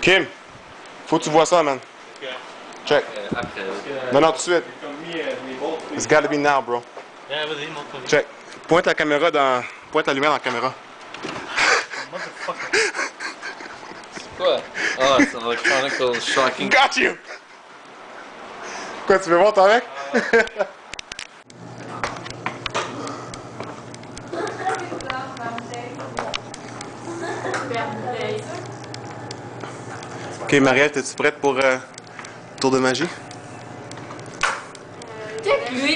Kim, faut que tu vois ça, man. Check. Après. Non, non, tout de suite. It's gotta be now, bro. Yeah, vas-y, montre-moi. Check. Pointe la caméra dans... Pointe la lumière dans la caméra. C'est quoi? Ah, c'est un Chronicle Shocking. Got you! Quoi, tu veux voir, toi, avec? Ok, Marielle, t'es-tu prête pour tour de magie?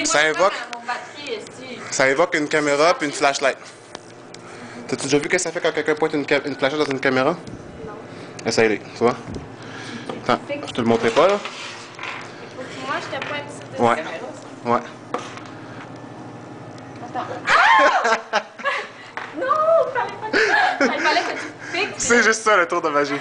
Ça invoque. Ça invoque une caméra puis une flashlight. T'as-tu déjà vu ce que ça fait quand quelqu'un pointe une flashlight dans une caméra? Non. Essaye-les, tu vois? Attends, je te le montrerai pas, là. Faut que moi, je te pointe sur Ouais. la caméra. Ouais. Attends. Non, fallait pas de ça. Il fallait que tu fixes. C'est juste ça, le tour de magie.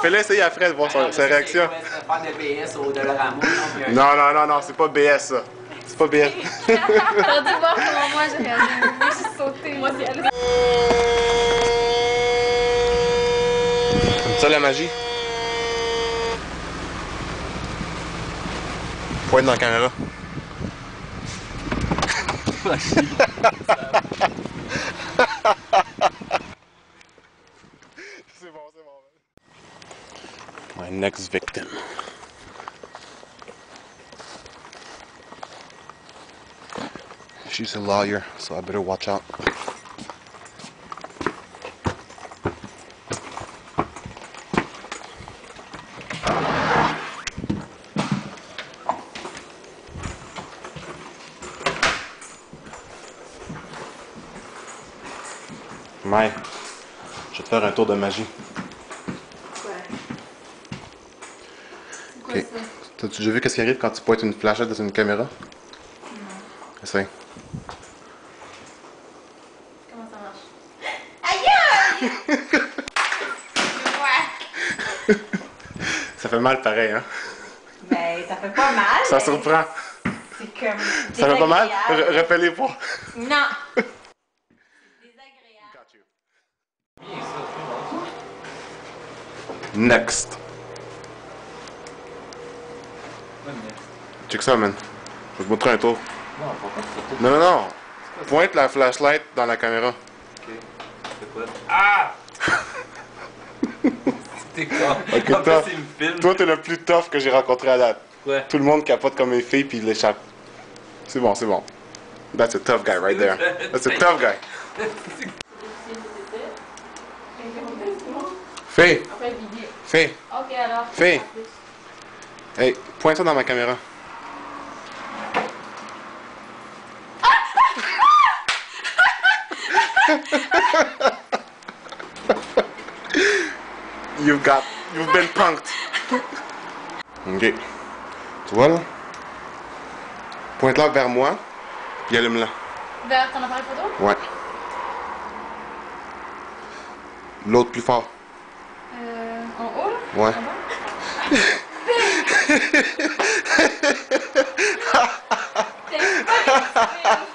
Fais-le essayer à Fred, voir sa réaction. Faire de BS au Dollarama. Non, c'est pas BS, ça. C'est pas BS. T'as dû voir comment moi j'ai réagi. J'ai juste sauté. Moi, c'est elle. C'est ça la magie? Pointe dans la caméra. C'est bon. My next victim. She's a lawyer, so I better watch out. Mai, je vais te faire un tour de magie. Quoi Ok. T'as-tu déjà vu qu'est-ce qui arrive quand tu pointes une flashette dans une caméra? Non. Essaye. Comment ça marche? Aïe! Ouais. Ça fait mal pareil, hein? Ben, ça fait pas mal. Ça mais surprend. C'est comme. Ça fait pas mal? désagréable. Rappelez pas. Non. C'est désagréable. Next. Check ça, man. Je vais te montrer un tour. Non. Pointe la flashlight dans la caméra. Ok. C'est quoi? Ah! C'était quoi? Ok, En toi, plus, il me filme. toi, t'es le plus tough que j'ai rencontré à date. Ouais. Tout le monde capote comme une fille puis il l'échappe. C'est bon. That's a tough guy right there. That's a tough guy. Fais. Ok, alors. Fais. Hey, pointe ça dans ma caméra. You've been punked. Ok. Tu vois là? Pointe-la vers moi, puis allume-la. Vers ton appareil photo? Ouais. L'autre plus fort. En haut, là? Ouais. En bas? T'es pas